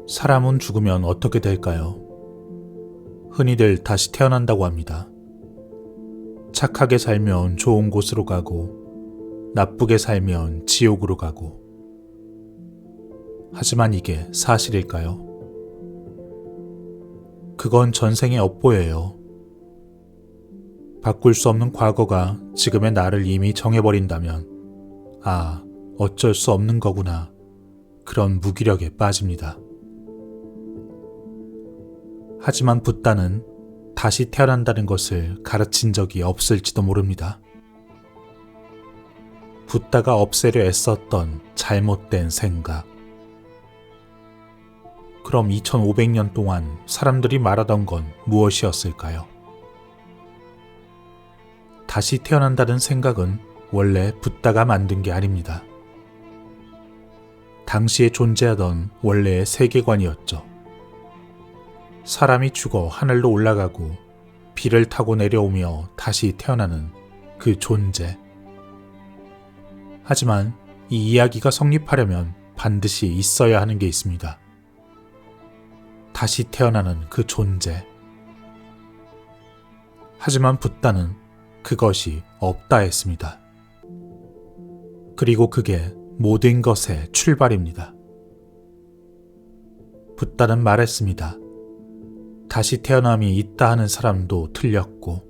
사람은 죽으면 어떻게 될까요? 흔히들 다시 태어난다고 합니다. 착하게 살면 좋은 곳으로 가고, 나쁘게 살면 지옥으로 가고. 하지만 이게 사실일까요? 그건 전생의 업보예요. 바꿀 수 없는 과거가 지금의 나를 이미 정해버린다면, 어쩔 수 없는 거구나. 그런 무기력에 빠집니다. 하지만 붓다는 다시 태어난다는 것을 가르친 적이 없을지도 모릅니다. 붓다가 없애려 애썼던 잘못된 생각. 그럼 2500년 동안 사람들이 말하던 건 무엇이었을까요? 다시 태어난다는 생각은 원래 붓다가 만든 게 아닙니다. 당시에 존재하던 원래의 세계관이었죠. 사람이 죽어 하늘로 올라가고 비를 타고 내려오며 다시 태어나는 그 존재. 하지만 이 이야기가 성립하려면 반드시 있어야 하는 게 있습니다. 다시 태어나는 그 존재. 하지만 붓다는 그것이 없다 했습니다. 그리고 그게 모든 것의 출발입니다. 붓다는 말했습니다. 다시 태어남이 있다 하는 사람도 틀렸고,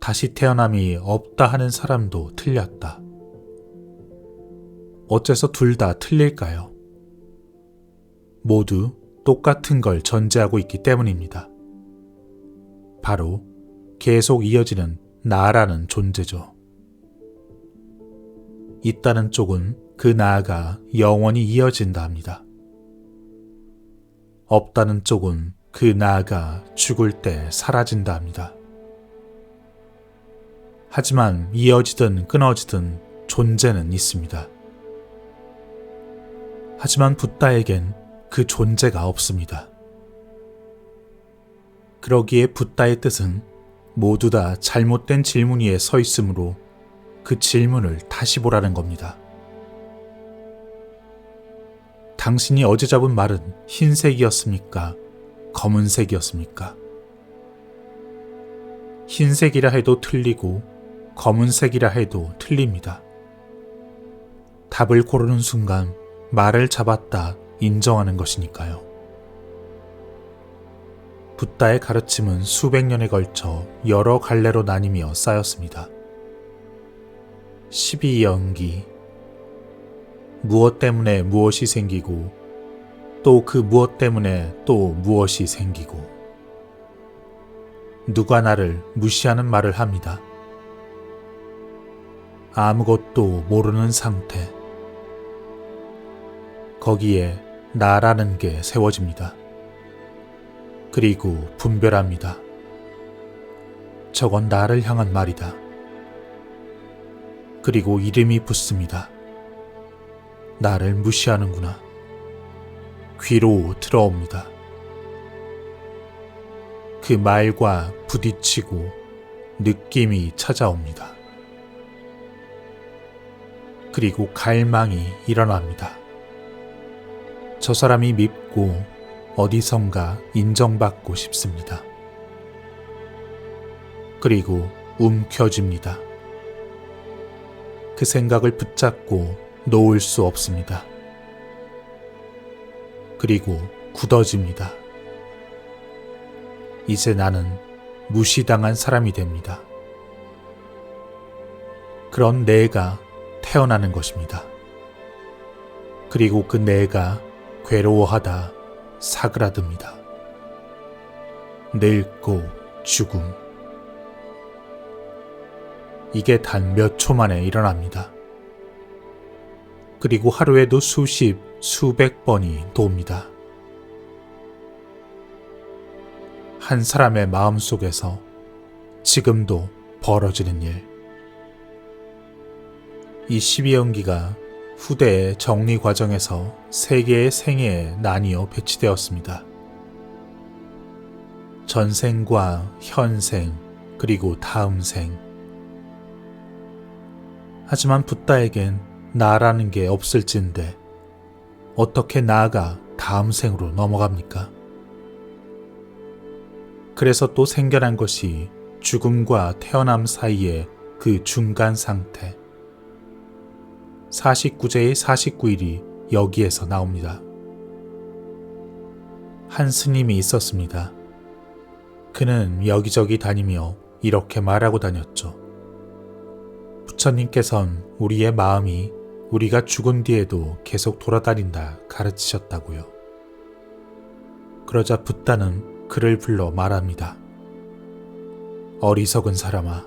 다시 태어남이 없다 하는 사람도 틀렸다. 어째서 둘 다 틀릴까요? 모두 똑같은 걸 전제하고 있기 때문입니다. 바로 계속 이어지는 나라는 존재죠. 있다는 쪽은 그 나가 영원히 이어진다 합니다. 없다는 쪽은 그 나가 죽을 때 사라진다 합니다. 하지만 이어지든 끊어지든 존재는 있습니다. 하지만 붓다에겐 그 존재가 없습니다. 그러기에 붓다의 뜻은 모두 다 잘못된 질문 위에 서 있으므로 그 질문을 다시 보라는 겁니다. 당신이 어제 잡은 말은 흰색이었습니까? 검은색이었습니까? 흰색이라 해도 틀리고 검은색이라 해도 틀립니다. 답을 고르는 순간 말을 잡았다 인정하는 것이니까요. 붓다의 가르침은 수백 년에 걸쳐 여러 갈래로 나뉘며 쌓였습니다. 12연기, 무엇 때문에 무엇이 생기고 또 그 무엇 때문에 또 무엇이 생기고, 누가 나를 무시하는 말을 합니다. 아무것도 모르는 상태. 거기에 나라는 게 세워집니다. 그리고 분별합니다. 저건 나를 향한 말이다. 그리고 이름이 붙습니다. 나를 무시하는구나. 귀로 들어옵니다. 그 말과 부딪히고 느낌이 찾아옵니다. 그리고 갈망이 일어납니다. 저 사람이 밉고 어디선가 인정받고 싶습니다. 그리고 움켜쥡니다. 그 생각을 붙잡고 놓을 수 없습니다. 그리고 굳어집니다. 이제 나는 무시당한 사람이 됩니다. 그런 내가 태어나는 것입니다. 그리고 그 내가 괴로워하다 사그라듭니다. 늙고 죽음. 이게 단 몇 초 만에 일어납니다. 그리고 하루에도 수십, 수백 번이 돕니다. 한 사람의 마음속에서 지금도 벌어지는 일. 이 12연기가 후대의 정리 과정에서 세 개의 생애에 나뉘어 배치되었습니다. 전생과 현생, 그리고 다음 생. 하지만 붓다에겐 나라는 게 없을진데 어떻게 나아가 다음 생으로 넘어갑니까? 그래서 또 생겨난 것이 죽음과 태어남 사이의 그 중간 상태. 49제의 49일이 여기에서 나옵니다. 한 스님이 있었습니다. 그는 여기저기 다니며 이렇게 말하고 다녔죠. 부처님께선 우리의 마음이 우리가 죽은 뒤에도 계속 돌아다닌다 가르치셨다고요. 그러자 붓다는 그를 불러 말합니다. 어리석은 사람아,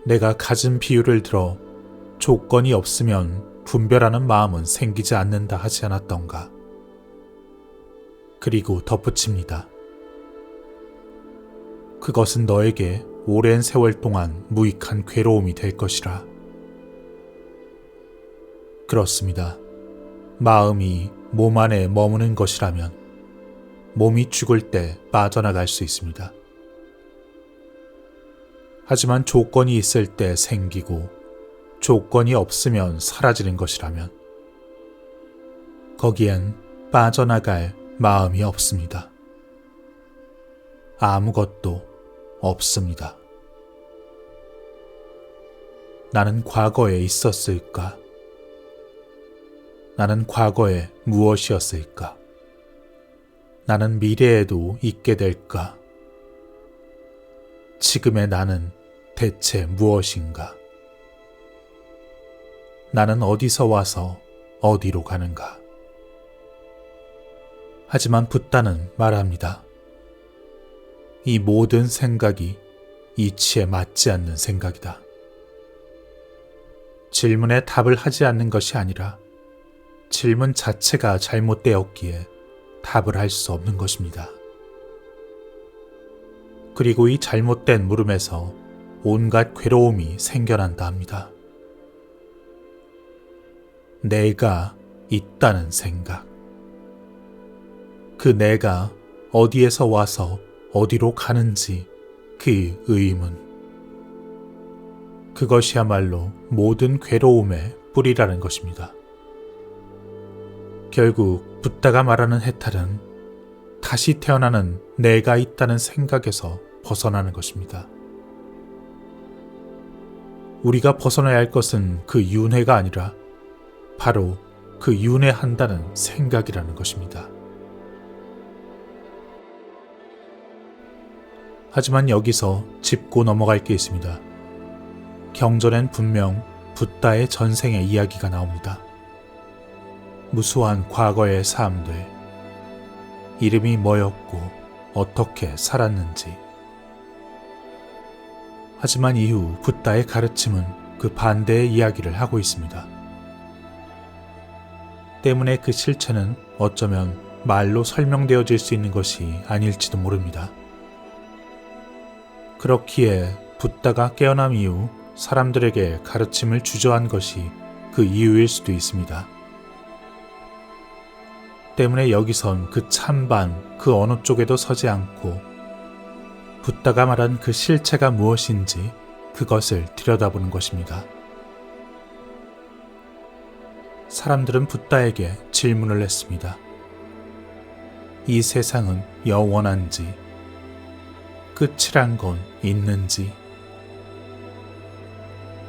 내가 가진 비유를 들어 조건이 없으면 분별하는 마음은 생기지 않는다 하지 않았던가. 그리고 덧붙입니다. 그것은 너에게 오랜 세월 동안 무익한 괴로움이 될 것이라. 그렇습니다. 마음이 몸 안에 머무는 것이라면 몸이 죽을 때 빠져나갈 수 있습니다. 하지만 조건이 있을 때 생기고 조건이 없으면 사라지는 것이라면 거기엔 빠져나갈 마음이 없습니다. 아무것도 없습니다. 나는 과거에 있었을까? 나는 과거에 무엇이었을까? 나는 미래에도 있게 될까? 지금의 나는 대체 무엇인가? 나는 어디서 와서 어디로 가는가? 하지만 붓다는 말합니다. 이 모든 생각이 이치에 맞지 않는 생각이다. 질문에 답을 하지 않는 것이 아니라 질문 자체가 잘못되었기에 답을 할 수 없는 것입니다. 그리고 이 잘못된 물음에서 온갖 괴로움이 생겨난다 합니다. 내가 있다는 생각. 그 내가 어디에서 와서 어디로 가는지 그 의문. 그것이야말로 모든 괴로움의 뿌리라는 것입니다. 결국 붓다가 말하는 해탈은 다시 태어나는 내가 있다는 생각에서 벗어나는 것입니다. 우리가 벗어나야 할 것은 그 윤회가 아니라 바로 그 윤회한다는 생각이라는 것입니다. 하지만 여기서 짚고 넘어갈 게 있습니다. 경전엔 분명 붓다의 전생의 이야기가 나옵니다. 무수한 과거의 삶들, 이름이 뭐였고 어떻게 살았는지. 하지만 이후 붓다의 가르침은 그 반대의 이야기를 하고 있습니다. 때문에 그 실체는 어쩌면 말로 설명되어질 수 있는 것이 아닐지도 모릅니다. 그렇기에 붓다가 깨어남 이후 사람들에게 가르침을 주저한 것이 그 이유일 수도 있습니다. 때문에 여기선 그 찬반 그 어느 쪽에도 서지 않고 붓다가 말한 그 실체가 무엇인지 그것을 들여다보는 것입니다. 사람들은 붓다에게 질문을 했습니다. 이 세상은 영원한지, 끝이란 건 있는지.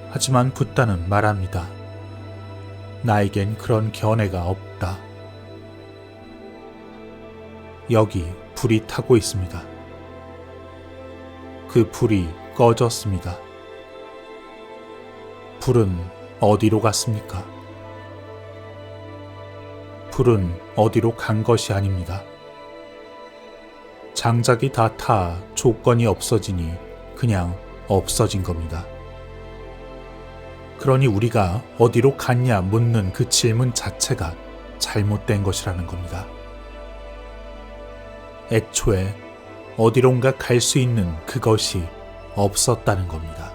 하지만 붓다는 말합니다. 나에겐 그런 견해가 없다. 여기 불이 타고 있습니다. 그 불이 꺼졌습니다. 불은 어디로 갔습니까? 불은 어디로 간 것이 아닙니다. 장작이 다 타 조건이 없어지니 그냥 없어진 겁니다. 그러니 우리가 어디로 갔냐 묻는 그 질문 자체가 잘못된 것이라는 겁니다. 애초에 어디론가 갈 수 있는 그것이 없었다는 겁니다.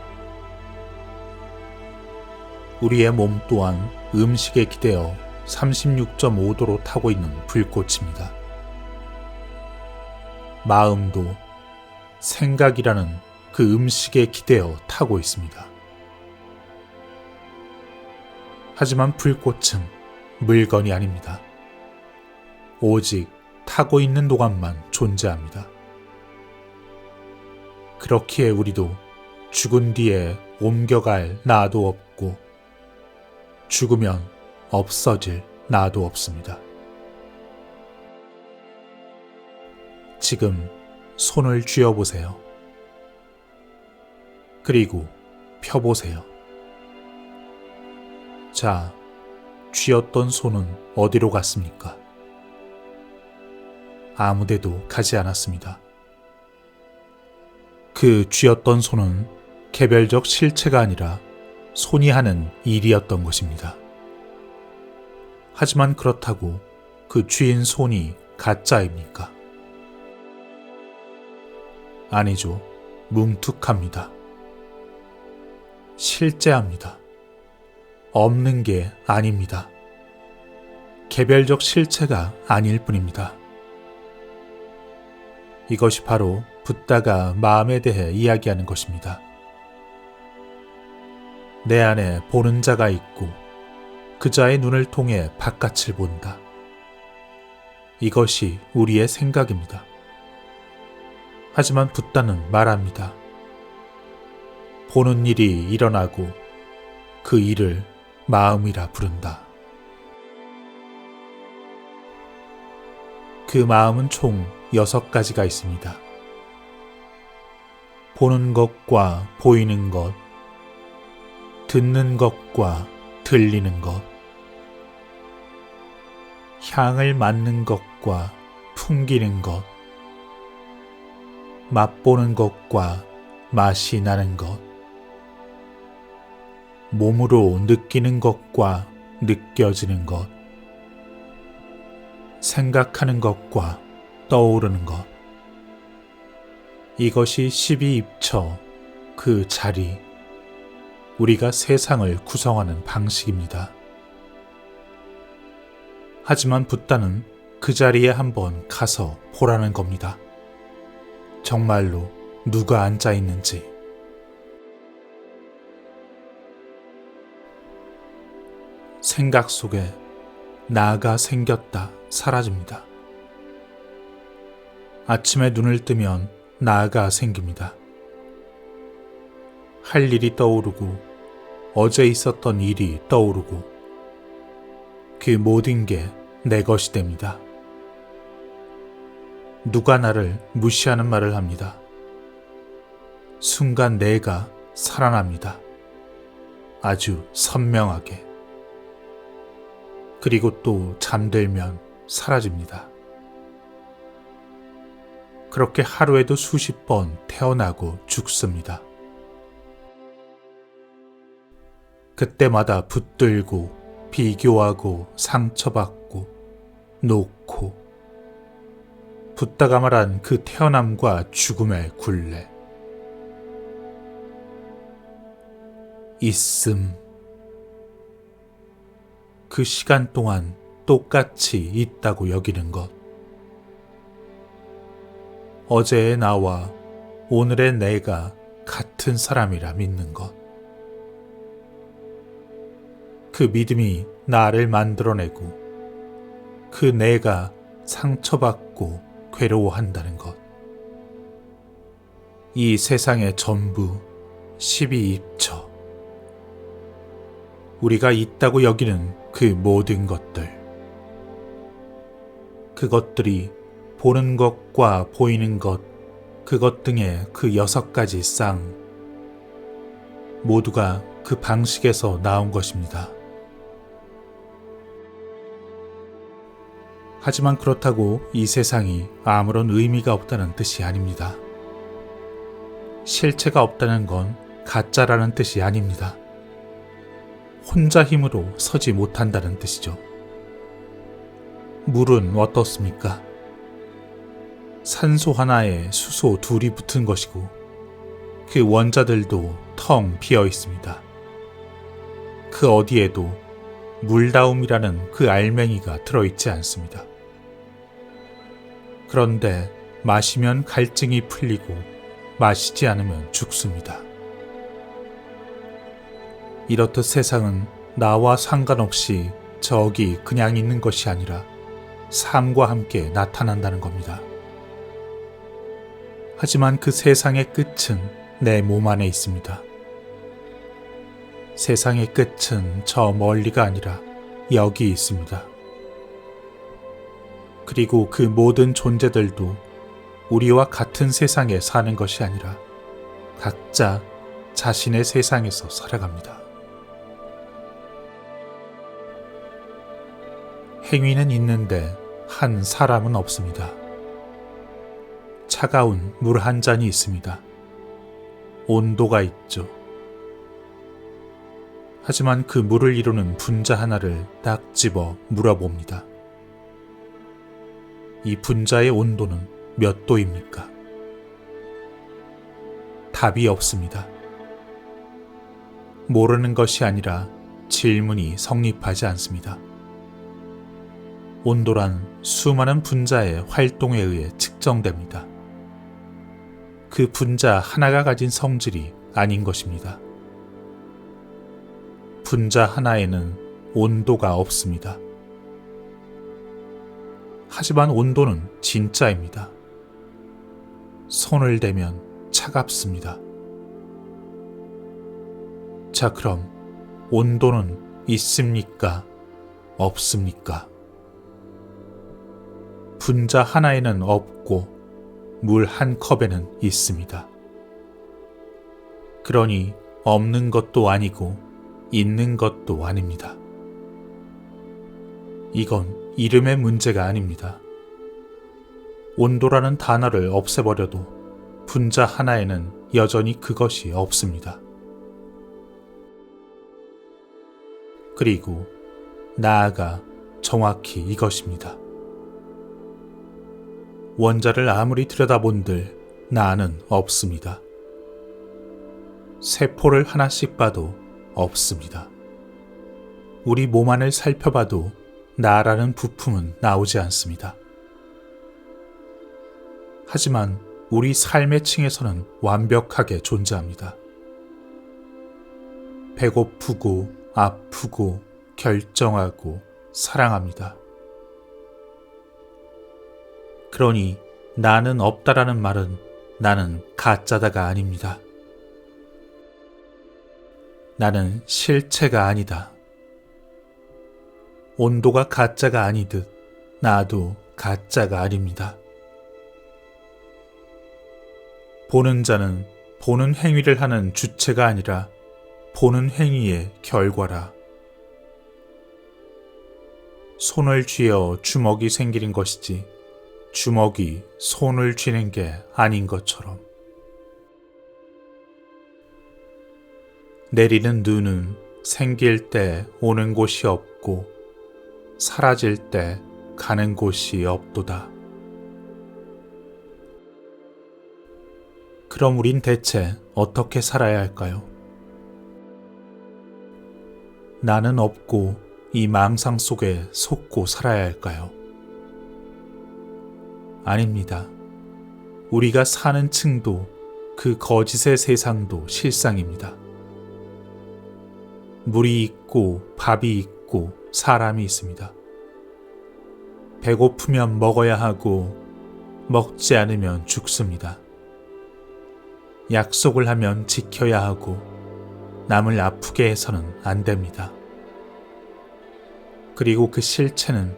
우리의 몸 또한 음식에 기대어 36.5도로 타고 있는 불꽃입니다. 마음도 생각이라는 그 음식에 기대어 타고 있습니다. 하지만 불꽃은 물건이 아닙니다. 오직 타고 있는 노감만 존재합니다. 그렇기에 우리도 죽은 뒤에 옮겨갈 나도 없고 죽으면 없어질 나도 없습니다. 지금 손을 쥐어보세요. 그리고 펴보세요. 자, 쥐었던 손은 어디로 갔습니까? 아무데도 가지 않았습니다. 그 쥐었던 손은 개별적 실체가 아니라 손이 하는 일이었던 것입니다. 하지만 그렇다고 그 쥐인 손이 가짜입니까? 아니죠. 뭉툭합니다. 실제합니다. 없는 게 아닙니다. 개별적 실체가 아닐 뿐입니다. 이것이 바로 붓다가 마음에 대해 이야기하는 것입니다. 내 안에 보는 자가 있고 그 자의 눈을 통해 바깥을 본다. 이것이 우리의 생각입니다. 하지만 붓다는 말합니다. 보는 일이 일어나고 그 일을 마음이라 부른다. 그 마음은 총 6가지가 있습니다. 보는 것과 보이는 것, 듣는 것과 들리는 것, 향을 맡는 것과 풍기는 것, 맛보는 것과 맛이 나는 것, 몸으로 느끼는 것과 느껴지는 것, 생각하는 것과 떠오르는 것. 이것이 12입처, 그 자리, 우리가 세상을 구성하는 방식입니다. 하지만 붓다는 그 자리에 한번 가서 보라는 겁니다. 정말로 누가 앉아 있는지. 생각 속에 나가 생겼다 사라집니다. 아침에 눈을 뜨면 나가 생깁니다. 할 일이 떠오르고 어제 있었던 일이 떠오르고 그 모든 게 내 것이 됩니다. 누가 나를 무시하는 말을 합니다. 순간 내가 살아납니다. 아주 선명하게. 그리고 또 잠들면 사라집니다. 그렇게 하루에도 수십 번 태어나고 죽습니다. 그때마다 붙들고 비교하고 상처받고 놓고 붓다가 말한 그 태어남과 죽음의 굴레. 있음. 그 시간 동안 똑같이 있다고 여기는 것. 어제의 나와 오늘의 내가 같은 사람이라 믿는 것. 그 믿음이 나를 만들어내고 그 내가 상처받고 괴로워한다는 것. 이 세상의 전부 12입처. 우리가 있다고 여기는 그 모든 것들. 그것들이 보는 것과 보이는 것, 그것 등의 그 6가지 쌍. 모두가 그 방식에서 나온 것입니다. 하지만 그렇다고 이 세상이 아무런 의미가 없다는 뜻이 아닙니다. 실체가 없다는 건 가짜라는 뜻이 아닙니다. 혼자 힘으로 서지 못한다는 뜻이죠. 물은 어떻습니까? 산소 하나에 수소 둘이 붙은 것이고 그 원자들도 텅 비어 있습니다. 그 어디에도 물다움이라는 그 알맹이가 들어있지 않습니다. 그런데 마시면 갈증이 풀리고 마시지 않으면 죽습니다. 이렇듯 세상은 나와 상관없이 저기 그냥 있는 것이 아니라 삶과 함께 나타난다는 겁니다. 하지만 그 세상의 끝은 내 몸 안에 있습니다. 세상의 끝은 저 멀리가 아니라 여기 있습니다. 그리고 그 모든 존재들도 우리와 같은 세상에 사는 것이 아니라 각자 자신의 세상에서 살아갑니다. 행위는 있는데 한 사람은 없습니다. 차가운 물 한 잔이 있습니다. 온도가 있죠. 하지만 그 물을 이루는 분자 하나를 딱 집어 물어봅니다. 이 분자의 온도는 몇 도입니까? 답이 없습니다. 모르는 것이 아니라 질문이 성립하지 않습니다. 온도란 수많은 분자의 활동에 의해 측정됩니다. 그 분자 하나가 가진 성질이 아닌 것입니다. 분자 하나에는 온도가 없습니다. 하지만 온도는 진짜입니다. 손을 대면 차갑습니다. 자, 그럼 온도는 있습니까? 없습니까? 분자 하나에는 없고 물 한 컵에는 있습니다. 그러니 없는 것도 아니고 있는 것도 아닙니다. 이건 이름의 문제가 아닙니다. 온도라는 단어를 없애버려도 분자 하나에는 여전히 그것이 없습니다. 그리고 나아가 정확히 이것입니다. 원자를 아무리 들여다본들 나는 없습니다. 세포를 하나씩 봐도 없습니다. 우리 몸 안을 살펴봐도 나라는 부품은 나오지 않습니다. 하지만 우리 삶의 층에서는 완벽하게 존재합니다. 배고프고 아프고 결정하고 사랑합니다. 그러니 나는 없다라는 말은 나는 가짜다가 아닙니다. 나는 실체가 아니다. 온도가 가짜가 아니듯 나도 가짜가 아닙니다. 보는 자는 보는 행위를 하는 주체가 아니라 보는 행위의 결과라. 손을 쥐어 주먹이 생기는 것이지 주먹이 손을 쥐는 게 아닌 것처럼. 내리는 눈은 생길 때 오는 곳이 없고 사라질 때 가는 곳이 없도다. 그럼 우린 대체 어떻게 살아야 할까요? 나는 없고 이 망상 속에 속고 살아야 할까요? 아닙니다. 우리가 사는 층도 그 거짓의 세상도 실상입니다. 물이 있고 밥이 있고 사람이 있습니다. 배고프면 먹어야 하고 먹지 않으면 죽습니다. 약속을 하면 지켜야 하고 남을 아프게 해서는 안 됩니다. 그리고 그 실체는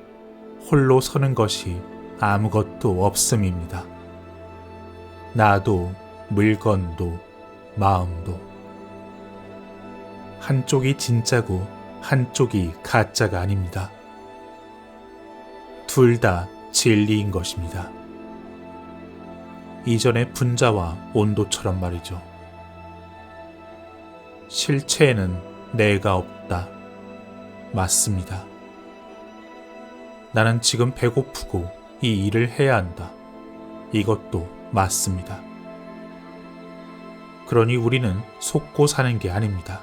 홀로 서는 것이 아무것도 없음입니다. 나도 물건도 마음도. 한쪽이 진짜고 한쪽이 가짜가 아닙니다. 둘 다 진리인 것입니다. 이전의 분자와 온도처럼 말이죠. 실체에는 내가 없다. 맞습니다. 나는 지금 배고프고 이 일을 해야 한다. 이것도 맞습니다. 그러니 우리는 속고 사는 게 아닙니다.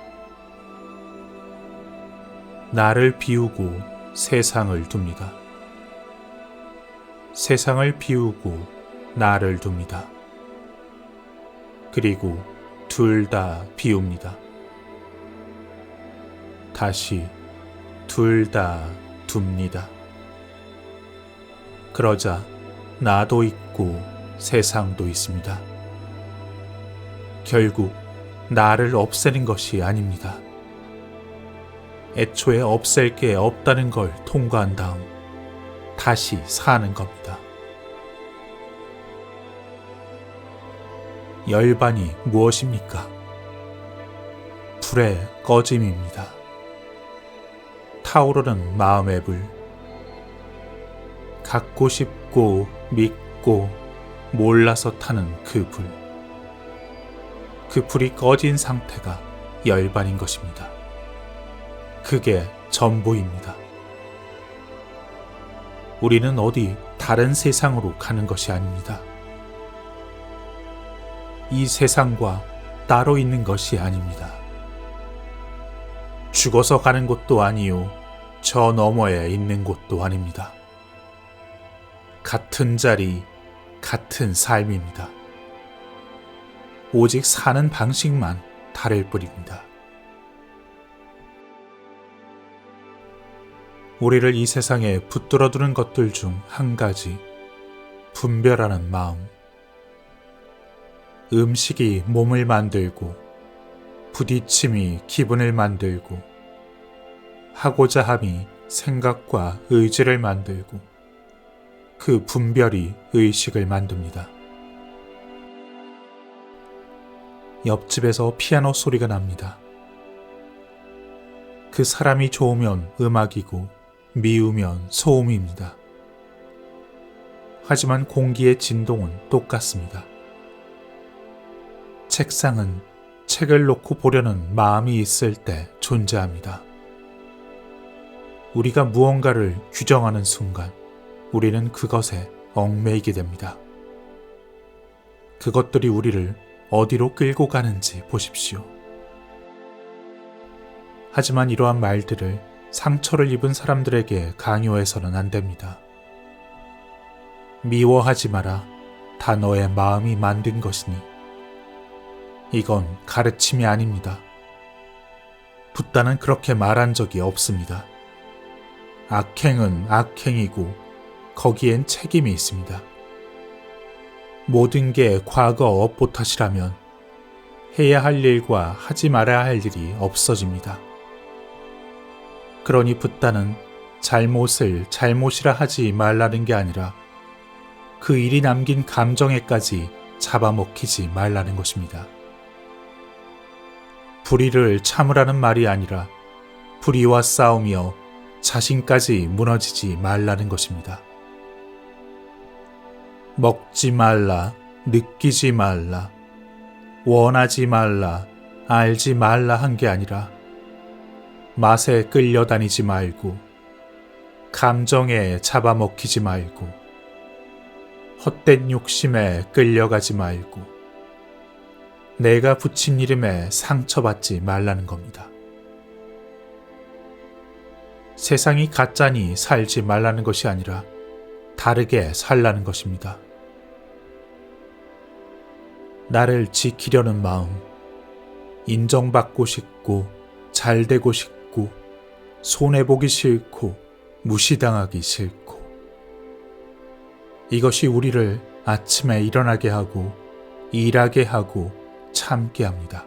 나를 비우고 세상을 둡니다. 세상을 비우고 나를 둡니다. 그리고 둘 다 비웁니다. 다시 둘 다 둡니다. 그러자 나도 있고 세상도 있습니다. 결국 나를 없애는 것이 아닙니다. 애초에 없앨 게 없다는 걸 통과한 다음 다시 사는 겁니다. 열반이 무엇입니까? 불의 꺼짐입니다. 타오르는 마음의 불. 갖고 싶고 믿고 몰라서 타는 그 불. 그 불이 꺼진 상태가 열반인 것입니다. 그게 전부입니다. 우리는 어디 다른 세상으로 가는 것이 아닙니다. 이 세상과 따로 있는 것이 아닙니다. 죽어서 가는 곳도 아니요, 저 너머에 있는 곳도 아닙니다. 같은 자리, 같은 삶입니다. 오직 사는 방식만 다를 뿐입니다. 우리를 이 세상에 붙들어두는 것들 중 한 가지, 분별하는 마음. 음식이 몸을 만들고, 부딪힘이 기분을 만들고, 하고자 함이 생각과 의지를 만들고, 그 분별이 의식을 만듭니다. 옆집에서 피아노 소리가 납니다. 그 사람이 좋으면 음악이고 미우면 소음입니다. 하지만 공기의 진동은 똑같습니다. 책상은 책을 놓고 보려는 마음이 있을 때 존재합니다. 우리가 무언가를 규정하는 순간 우리는 그것에 얽매이게 됩니다. 그것들이 우리를 어디로 끌고 가는지 보십시오. 하지만 이러한 말들을 상처를 입은 사람들에게 강요해서는 안 됩니다. 미워하지 마라. 다 너의 마음이 만든 것이니. 이건 가르침이 아닙니다. 붓다는 그렇게 말한 적이 없습니다. 악행은 악행이고 거기엔 책임이 있습니다. 모든 게 과거 업보 탓이라면 해야 할 일과 하지 말아야 할 일이 없어집니다. 그러니 붓다는 잘못을 잘못이라 하지 말라는 게 아니라 그 일이 남긴 감정에까지 잡아먹히지 말라는 것입니다. 불의를 참으라는 말이 아니라 불의와 싸우며 자신까지 무너지지 말라는 것입니다. 먹지 말라, 느끼지 말라, 원하지 말라, 알지 말라 한 게 아니라 맛에 끌려다니지 말고 감정에 잡아먹히지 말고 헛된 욕심에 끌려가지 말고 내가 붙인 이름에 상처받지 말라는 겁니다. 세상이 가짜니 살지 말라는 것이 아니라 다르게 살라는 것입니다. 나를 지키려는 마음, 인정받고 싶고 잘되고 싶고 손해보기 싫고 무시당하기 싫고 이것이 우리를 아침에 일어나게 하고 일하게 하고 참게 합니다.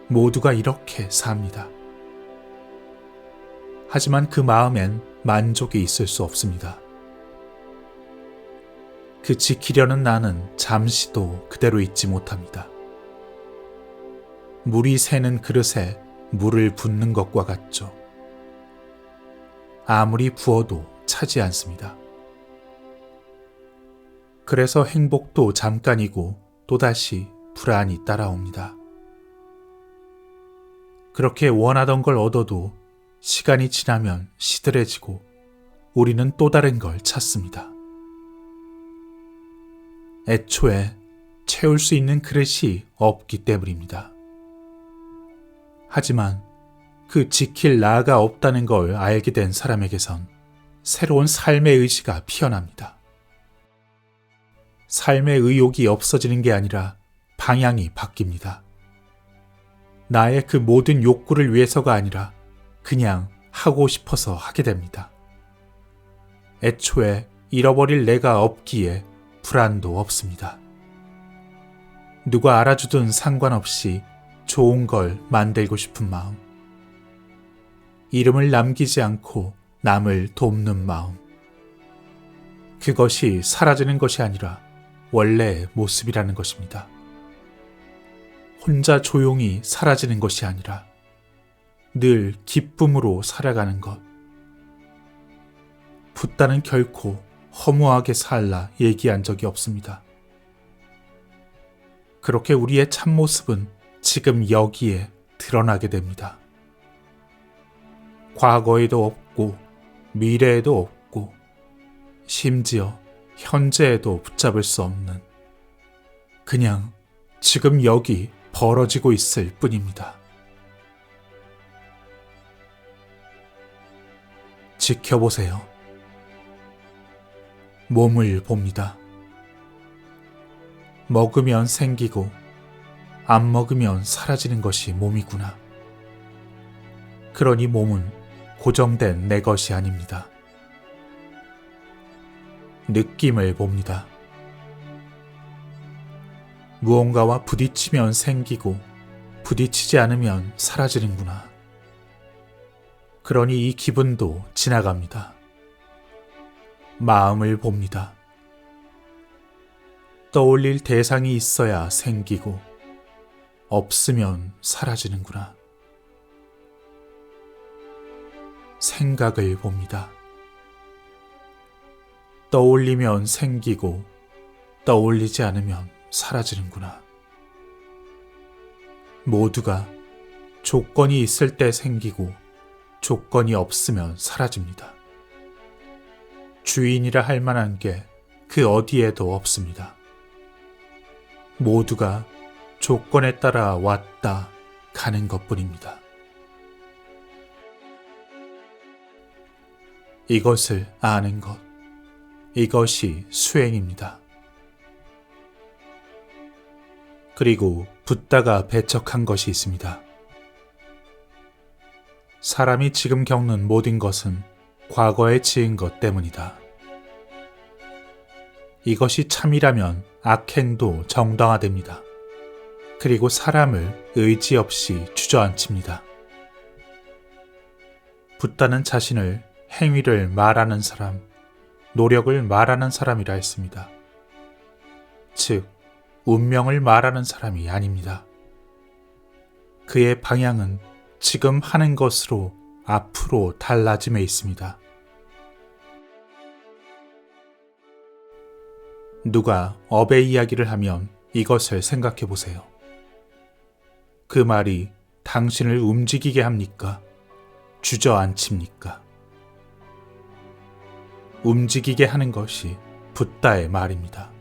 모두가 이렇게 삽니다. 하지만 그 마음엔 만족이 있을 수 없습니다. 그 지키려는 나는 잠시도 그대로 있지 못합니다. 물이 새는 그릇에 물을 붓는 것과 같죠. 아무리 부어도 차지 않습니다. 그래서 행복도 잠깐이고 또다시 불안이 따라옵니다. 그렇게 원하던 걸 얻어도 시간이 지나면 시들해지고 우리는 또 다른 걸 찾습니다. 애초에 채울 수 있는 그릇이 없기 때문입니다. 하지만 그 지킬 나가 없다는 걸 알게 된 사람에게선 새로운 삶의 의지가 피어납니다. 삶의 의욕이 없어지는 게 아니라 방향이 바뀝니다. 나의 그 모든 욕구를 위해서가 아니라 그냥 하고 싶어서 하게 됩니다. 애초에 잃어버릴 내가 없기에 불안도 없습니다. 누가 알아주든 상관없이 좋은 걸 만들고 싶은 마음. 이름을 남기지 않고 남을 돕는 마음. 그것이 사라지는 것이 아니라 원래의 모습이라는 것입니다. 혼자 조용히 사라지는 것이 아니라 늘 기쁨으로 살아가는 것. 붓다는 결코 허무하게 살라 얘기한 적이 없습니다. 그렇게 우리의 참모습은 지금 여기에 드러나게 됩니다. 과거에도 없고 미래에도 없고 심지어 현재에도 붙잡을 수 없는 그냥 지금 여기 벌어지고 있을 뿐입니다. 지켜보세요. 몸을 봅니다. 먹으면 생기고 안 먹으면 사라지는 것이 몸이구나. 그러니 몸은 고정된 내 것이 아닙니다. 느낌을 봅니다. 무언가와 부딪히면 생기고 부딪히지 않으면 사라지는구나. 그러니 이 기분도 지나갑니다. 마음을 봅니다. 떠올릴 대상이 있어야 생기고 없으면 사라지는구나. 생각을 봅니다. 떠올리면 생기고 떠올리지 않으면 사라지는구나. 모두가 조건이 있을 때 생기고 조건이 없으면 사라집니다. 주인이라 할 만한 게 그 어디에도 없습니다. 모두가 조건에 따라 왔다 가는 것뿐입니다. 이것을 아는 것, 이것이 수행입니다. 그리고 붓다가 배척한 것이 있습니다. 사람이 지금 겪는 모든 것은 과거에 지은 것 때문이다. 이것이 참이라면 악행도 정당화됩니다. 그리고 사람을 의지 없이 주저앉힙니다. 붓다는 자신을 행위를 말하는 사람, 노력을 말하는 사람이라 했습니다. 즉, 운명을 말하는 사람이 아닙니다. 그의 방향은 지금 하는 것으로 앞으로 달라짐에 있습니다. 누가 업의 이야기를 하면 이것을 생각해 보세요. 그 말이 당신을 움직이게 합니까? 주저앉힙니까? 움직이게 하는 것이 붓다의 말입니다.